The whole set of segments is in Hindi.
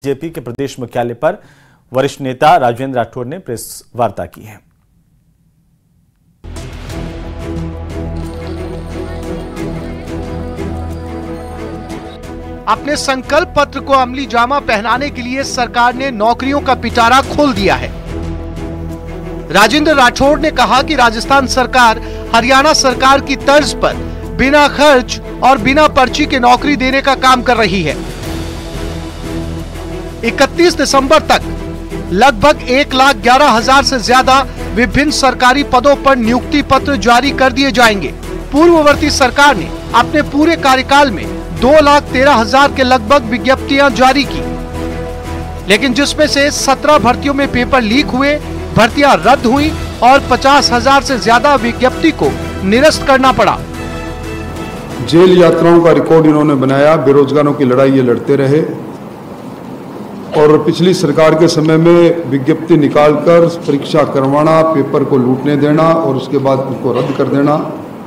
बीजेपी के प्रदेश मुख्यालय पर वरिष्ठ नेता राजेंद्र राठौड़ ने प्रेस वार्ता की है। अपने संकल्प पत्र को अमली जामा पहनाने के लिए सरकार ने नौकरियों का पिटारा खोल दिया है। राजेंद्र राठौड़ ने कहा कि राजस्थान सरकार हरियाणा सरकार की तर्ज पर बिना खर्च और बिना पर्ची के नौकरी देने का काम कर रही है। 31 दिसंबर तक लगभग 1,11,000 से ज्यादा विभिन्न सरकारी पदों पर नियुक्ति पत्र जारी कर दिए जाएंगे। पूर्ववर्ती सरकार ने अपने पूरे कार्यकाल में 2,13,000 के लगभग विज्ञप्तियां जारी की, लेकिन जिसमें से 17 भर्तियों में पेपर लीक हुए, भर्तियां रद्द हुई और 50,000 से ज्यादा विज्ञप्ति को निरस्त करना पड़ा। जेल यात्राओं का रिकॉर्ड इन्होंने बनाया, बेरोजगारों की लड़ाई ये लड़ते रहे और पिछली सरकार के समय में विज्ञप्ति निकालकर परीक्षा करवाना, पेपर को लूटने देना और उसके बाद उसको रद्द कर देना,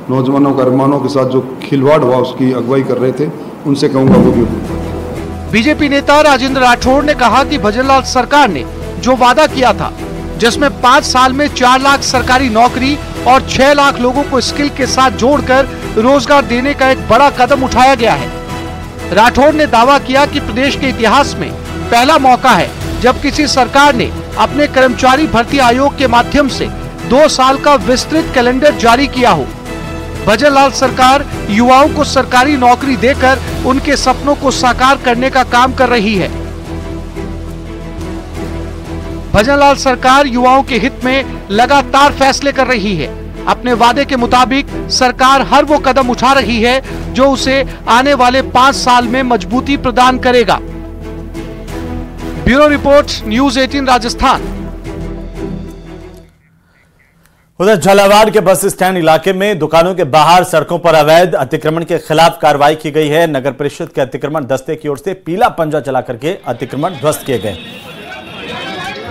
नौजवानों का अरमानों के साथ जो खिलवाड़ हुआ उसकी अगुवाई कर रहे थे, उनसे कहूंगा वो भी। बीजेपी नेता राजेंद्र राठौड़ ने कहा कि भजनलाल सरकार ने जो वादा किया था, जिसमें 5 साल में 4 लाख सरकारी नौकरी और 6 लाख लोगों को स्किल के साथ जोड़कर रोजगार देने का एक बड़ा कदम उठाया गया है। राठौड़ ने दावा किया कि प्रदेश के इतिहास में पहला मौका है जब किसी सरकार ने अपने कर्मचारी भर्ती आयोग के माध्यम से 2 साल का विस्तृत कैलेंडर जारी किया हो। भजनलाल सरकार युवाओं को सरकारी नौकरी देकर उनके सपनों को साकार करने का काम कर रही है। भजनलाल सरकार युवाओं के हित में लगातार फैसले कर रही है। अपने वादे के मुताबिक सरकार हर वो कदम उठा रही है जो उसे आने वाले 5 साल में मजबूती प्रदान करेगा। Bureau report, news 18 Rajasthan. उधर झालावाड़ के बस स्टैंड इलाके में दुकानों के बाहर सड़कों पर अवैध अतिक्रमण के खिलाफ कार्रवाई की गई है। नगर परिषद के अतिक्रमण दस्ते की ओर से पीला पंजा चला करके अतिक्रमण ध्वस्त किए गए।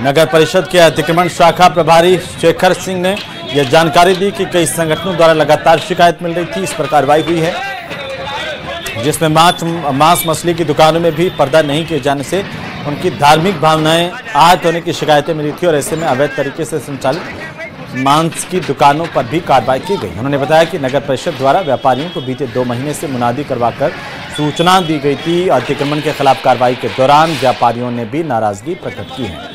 नगर परिषद के अतिक्रमण शाखा प्रभारी शेखर सिंह ने यह जानकारी दी कि कई संगठनों द्वारा लगातार शिकायत मिल रही थी, इस पर कार्रवाई हुई है, जिसमें मांस मछली की दुकानों में भी पर्दा नहीं किए जाने से उनकी धार्मिक भावनाएं आहत होने की शिकायतें मिली थी और ऐसे में अवैध तरीके से संचालित मांस की दुकानों पर भी कार्रवाई की गई। उन्होंने बताया कि नगर परिषद द्वारा व्यापारियों को बीते 2 महीने से मुनादी करवाकर सूचना दी गई थी। अतिक्रमण के खिलाफ कार्रवाई के दौरान व्यापारियों ने भी नाराजगी प्रकट की है।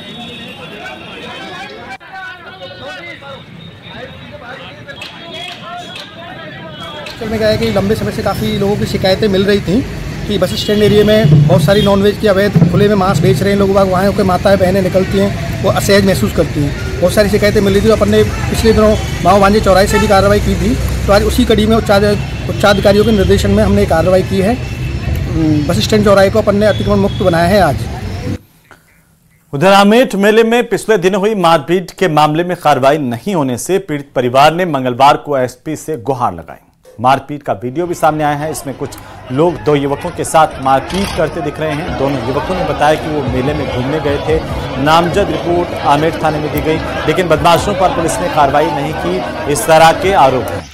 में क्या है कि लंबे समय से काफ़ी लोगों की शिकायतें मिल रही थी कि बस स्टैंड एरिया में बहुत सारी नॉनवेज की अवैध खुले में मांस बेच रहे हैं लोग। वहाँ होकर माताएं बहनें निकलती हैं, वो असहज महसूस करती हैं। बहुत सारी शिकायतें मिल रही थी। अपन ने पिछले दिनों माओ वांझे चौराहे से भी कार्रवाई की थी, तो आज उसी कड़ी में उच्चाधिकारियों के निर्देशन में हमने कार्रवाई की है। बस स्टैंड चौराहे को अपन ने अतिक्रमण मुक्त बनाया है आज। उधर आमेठ मेले में पिछले दिन हुई मारपीट के मामले में कार्रवाई नहीं होने से पीड़ित परिवार ने मंगलवार को एसपी से गुहार लगाई। मारपीट का वीडियो भी सामने आया है। इसमें कुछ लोग 2 युवकों के साथ मारपीट करते दिख रहे हैं। दोनों युवकों ने बताया कि वो मेले में घूमने गए थे। नामजद रिपोर्ट आमेठ थाने में दी गई, लेकिन बदमाशों पर पुलिस ने कार्रवाई नहीं की, इस तरह के आरोप हैं।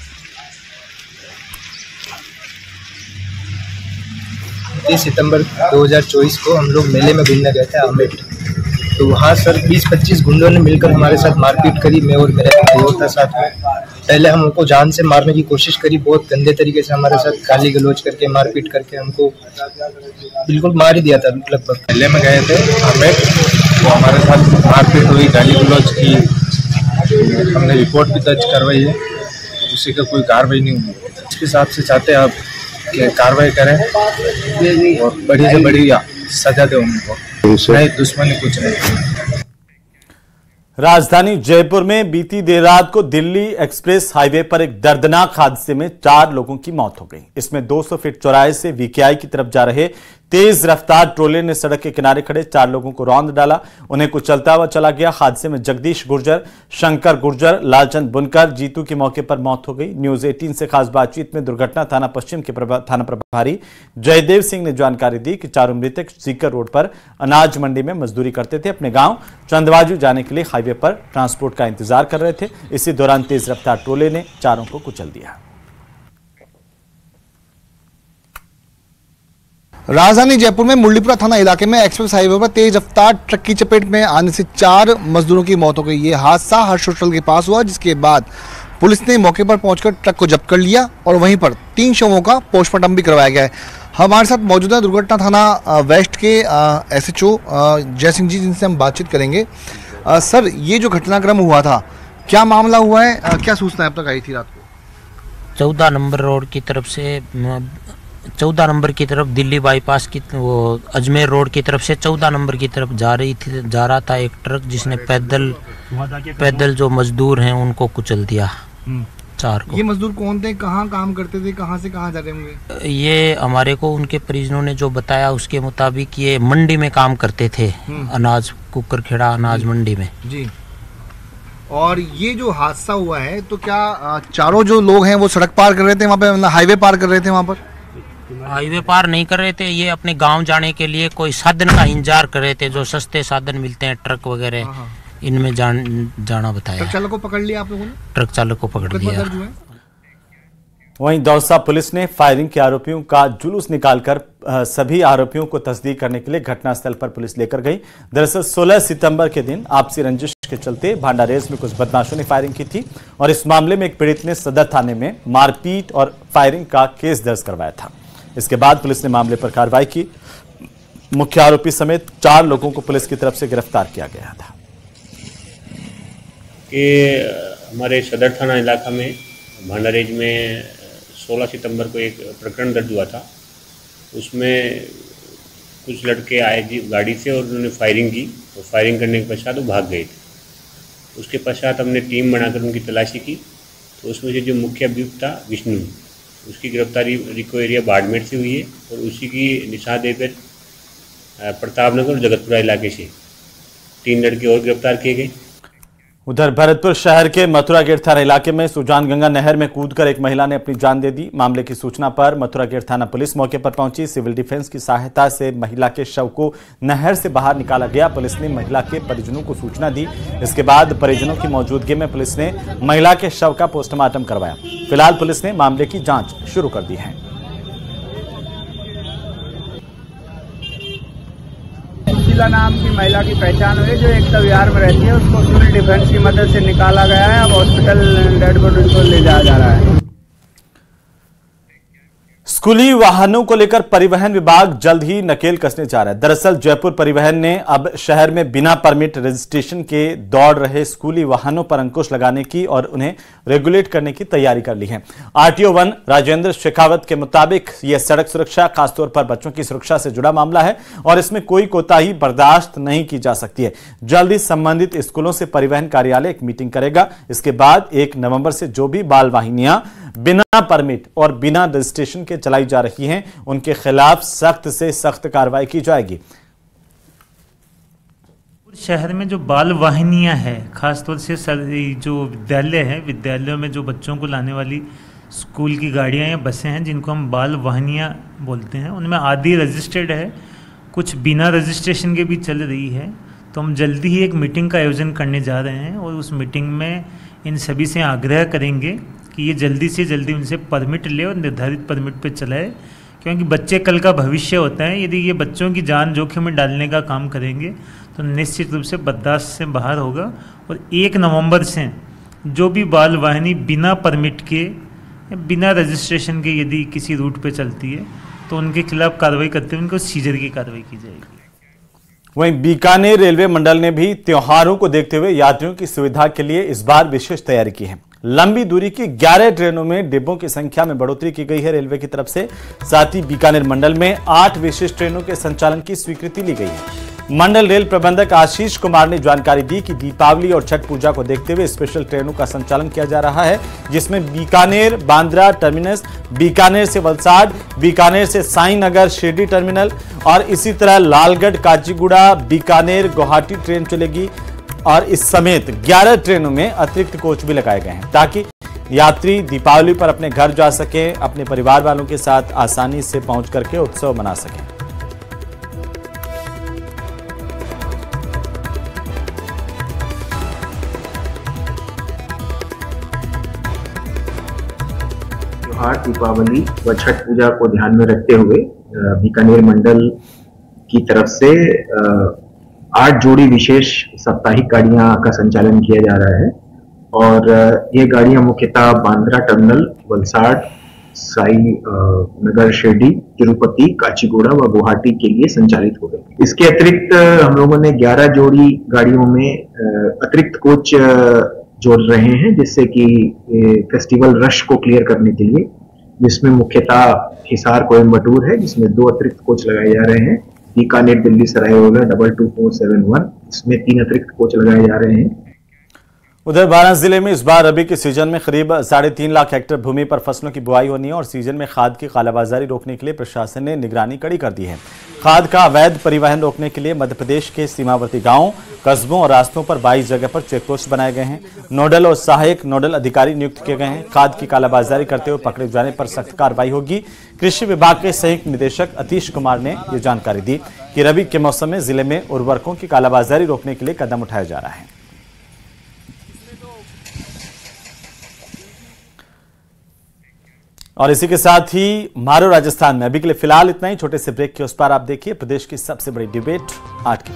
30 सितंबर 2024 को हम लोग मेले में घूमने गए थे आमेठ। तो वहाँ सर 20-25 गुंडों ने मिलकर हमारे साथ मारपीट करी। मैं और मेरा भाई था साथ में। पहले हमको जान से मारने की कोशिश करी, बहुत गंदे तरीके से हमारे साथ गाली गलौज करके मारपीट करके हमको बिल्कुल मार ही दिया था लगभग। मेले में गए थे आमेठ, तो हमारे साथ मारपीट हुई, गाली गलौज की। हमने रिपोर्ट भी दर्ज करवाई है, उसी का कोई कार्रवाई नहीं हुई। इसके हिसाब से चाहते हैं आप कि कार्रवाई करें और बड़ी से बड़ी सजा दें उनको। नहीं, दुश्मनी कुछ नहीं। राजधानी जयपुर में बीती देर रात को दिल्ली एक्सप्रेस हाईवे पर एक दर्दनाक हादसे में 4 लोगों की मौत हो गई। इसमें 200 फीट चौराहे से वीकेआई की तरफ जा रहे तेज रफ्तार ट्रोले ने सड़क के किनारे खड़े 4 लोगों को रौंद डाला, उन्हें कुचलता हुआ चला गया। हादसे में जगदीश गुर्जर, शंकर गुर्जर, लालचंद बुनकर, जीतू की मौके पर मौत हो गई। न्यूज 18 से खास बातचीत में दुर्घटना थाना पश्चिम के थाना प्रभारी जयदेव सिंह ने जानकारी दी कि 4 मृतक सीकर रोड पर अनाज मंडी में मजदूरी करते थे। अपने गांव चंदवाजू जाने के लिए हाईवे पर ट्रांसपोर्ट का इंतजार कर रहे थे। इसी दौरान तेज रफ्तार ट्रोले ने 4 को कुचल दिया। राजधानी जयपुर में मुरलीपुरा थाना इलाके में एक्सप्रेस हाईवे पर तेज रफ्तार ट्रक की चपेट में आने से 4 मजदूरों की मौत हो गई। ये हादसा हर्ष होटल के पास हुआ, जिसके बाद पुलिस ने मौके पर पहुंचकर ट्रक को जब्त कर लिया और वहीं पर 3 शवों का पोस्टमार्टम भी करवाया गया है। हमारे साथ मौजूद है दुर्घटना थाना वेस्ट के SHO जय सिंह जी, जिनसे हम बातचीत करेंगे। सर, ये जो घटनाक्रम हुआ था, क्या मामला हुआ है, क्या सूचना अब तक आई थी रात को? 14 नंबर रोड की तरफ से 14 नंबर की तरफ दिल्ली बाईपास की वो अजमेर रोड की तरफ से 14 नंबर की तरफ जा रहा था एक ट्रक, जिसने पैदल जो मजदूर हैं उनको कुचल दिया 4 को। ये मजदूर कौन थे, कहाँ काम करते थे, कहाँ से कहाँ जा रहे होंगे? ये हमारे को उनके परिजनों ने जो बताया उसके मुताबिक ये मंडी में काम करते थे, अनाज कुकर खेड़ा अनाज मंडी में जी। और ये जो हादसा हुआ है, तो क्या चारों जो लोग हैं वो सड़क पार कर रहे थे वहाँ पे, मतलब हाईवे पार कर रहे थे? वहाँ पर हाईवे पार नहीं कर रहे थे, ये अपने गांव जाने के लिए कोई साधन का इंतजार कर रहे थे, जो सस्ते साधन मिलते हैं ट्रक वगैरह, इनमें जाना बताया। ट्रक चालक को पकड़ लिया आप लोगों ने? ट्रक चालक को पकड़ लिया। वहीं दौसा पुलिस ने फायरिंग के आरोपियों का जुलूस निकालकर सभी आरोपियों को तस्दीक करने के लिए घटनास्थल पर पुलिस लेकर गई। दरअसल 16 सितंबर के दिन आपसी रंजिश के चलते भांडारेज में कुछ बदमाशों ने फायरिंग की थी और इस मामले में एक पीड़ित ने सदर थाने में मारपीट और फायरिंग का केस दर्ज करवाया था। इसके बाद पुलिस ने मामले पर कार्रवाई की। मुख्य आरोपी समेत 4 लोगों को पुलिस की तरफ से गिरफ्तार किया गया था। कि हमारे सदर थाना इलाका में भांडारेज में 16 सितंबर को एक प्रकरण दर्ज हुआ था। उसमें कुछ लड़के आए जी गाड़ी से और उन्होंने फायरिंग की और फायरिंग करने के पश्चात वो भाग गए थे। उसके पश्चात हमने टीम बनाकर उनकी तलाशी की, तो उसमें से जो मुख्य अभियुक्त था विष्णु, उसकी गिरफ्तारी रिको एरिया बाड़मेर से हुई है और उसी की निशान देकर प्रतापनगर और जगतपुरा इलाके से 3 लड़के और गिरफ्तार किए गए। उधर भरतपुर शहर के मथुरा गेट थाना इलाके में सुजान गंगा नहर में कूदकर एक महिला ने अपनी जान दे दी। मामले की सूचना पर मथुरा गेट थाना पुलिस मौके पर पहुंची। सिविल डिफेंस की सहायता से महिला के शव को नहर से बाहर निकाला गया। पुलिस ने महिला के परिजनों को सूचना दी। इसके बाद परिजनों की मौजूदगी में पुलिस ने महिला के शव का पोस्टमार्टम करवाया। फिलहाल पुलिस ने मामले की जांच शुरू कर दी है। नाम की महिला की पहचान हुई, जो एकता विहार में रहती है। उसको सिविल डिफेंस की मदद से निकाला गया है। अब हॉस्पिटल डेड बॉडी को ले जाया जा रहा है। स्कूली वाहनों को लेकर परिवहन विभाग जल्द ही नकेल कसने जा रहा है। दरअसल जयपुर परिवहन ने अब शहर में बिना परमिट रजिस्ट्रेशन के दौड़ रहे स्कूली वाहनों पर अंकुश लगाने की और उन्हें रेगुलेट करने की तैयारी कर ली है। RTO 1 राजेंद्र शेखावत के मुताबिक यह सड़क सुरक्षा, खासतौर पर बच्चों की सुरक्षा से जुड़ा मामला है और इसमें कोई कोताही बर्दाश्त नहीं की जा सकती है। जल्द ही संबंधित स्कूलों से परिवहन कार्यालय एक मीटिंग करेगा। इसके बाद 1 नवंबर से जो भी बाल वाहिनियां बिना परमिट और बिना रजिस्ट्रेशन के चलाई जा रही हैं, उनके खिलाफ सख्त से सख्त कार्रवाई की जाएगी। शहर में जो बाल वाहिनियां हैं, खासतौर से जो विद्यालय हैं, विद्यालयों में जो बच्चों को लाने वाली स्कूल की गाड़ियां या बसें हैं, जिनको हम बाल वाहिनियां बोलते हैं, उनमें आधी रजिस्टर्ड है, कुछ बिना रजिस्ट्रेशन के भी चल रही है। तो हम जल्दी ही एक मीटिंग का आयोजन करने जा रहे हैं और उस मीटिंग में इन सभी से आग्रह करेंगे कि ये जल्दी से जल्दी उनसे परमिट ले और निर्धारित परमिट पे चलाए, क्योंकि बच्चे कल का भविष्य होता है। यदि ये बच्चों की जान जोखिम में डालने का काम करेंगे तो निश्चित रूप से बर्दाश्त से बाहर होगा। और 1 नवंबर से जो भी बाल वाहिनी बिना परमिट के, बिना रजिस्ट्रेशन के यदि किसी रूट पे चलती है तो उनके खिलाफ कार्रवाई करते हुए उनको सीजर की कार्रवाई की जाएगी। वहीं बीकानेर रेलवे मंडल ने भी त्योहारों को देखते हुए यात्रियों की सुविधा के लिए इस बार विशेष तैयारी की है। लंबी दूरी की 11 ट्रेनों में डिब्बों की संख्या में बढ़ोतरी की गई है रेलवे की तरफ से। साथ ही बीकानेर मंडल में 8 विशेष ट्रेनों के संचालन की स्वीकृति ली गई है। मंडल रेल प्रबंधक आशीष कुमार ने जानकारी दी कि दीपावली और छठ पूजा को देखते हुए स्पेशल ट्रेनों का संचालन किया जा रहा है, जिसमें बीकानेर बांद्रा टर्मिनस, बीकानेर से वलसाड, बीकानेर से साईनगर शिरडी टर्मिनल और इसी तरह लालगढ़ काचीगुड़ा बीकानेर गुवाहाटी ट्रेन चलेगी। और इस समेत 11 ट्रेनों में अतिरिक्त कोच भी लगाए गए हैं ताकि यात्री दीपावली पर अपने घर जा सकें, अपने परिवार वालों के साथ आसानी से पहुंच करके उत्सव मना सकें। त्योहार दीपावली व छठ पूजा को ध्यान में रखते हुए बीकानेर मंडल की तरफ से 8 जोड़ी विशेष साप्ताहिक गाड़ियां का संचालन किया जा रहा है और ये गाड़ियां मुख्यतः बांद्रा टर्मिनल, वलसाड़, साई नगर शिरडी, तिरुपति, काचीगुड़ा व गुवाहाटी के लिए संचालित हो गई। इसके अतिरिक्त हम लोगों ने 11 जोड़ी गाड़ियों में अतिरिक्त कोच जोड़ रहे हैं, जिससे कि फेस्टिवल रश को क्लियर करने के लिए, जिसमें मुख्यतः हिसार कोयम्बटूर है, जिसमें 2 अतिरिक्त कोच लगाए जा रहे हैं। बीकानेर दिल्ली सरायरोला 22471, इसमें 3 अतिरिक्त कोच लगाए जा रहे हैं। उधर वाराणसी जिले में इस बार रबी के सीजन में करीब 3.5 लाख हेक्टेयर भूमि पर फसलों की बुआई होनी है और सीजन में खाद की कालाबाजारी रोकने के लिए प्रशासन ने निगरानी कड़ी कर दी है। खाद का अवैध परिवहन रोकने के लिए मध्य प्रदेश के सीमावर्ती गांवों, कस्बों और रास्तों पर 22 जगह पर चेकपोस्ट बनाए गए हैं। नोडल और सहायक नोडल अधिकारी नियुक्त किए गए हैं। खाद की कालाबाजारी करते हुए पकड़े जाने पर सख्त कार्रवाई होगी। कृषि विभाग के संयुक्त निदेशक अतीश कुमार ने ये जानकारी दी कि रबी के मौसम में जिले में उर्वरकों की कालाबाजारी रोकने के लिए कदम उठाया जा रहा है। और इसी के साथ ही मारो राजस्थान में अभी के लिए फिलहाल इतना ही। छोटे से ब्रेक के उस पार आप देखिए प्रदेश की सबसे बड़ी डिबेट आज की।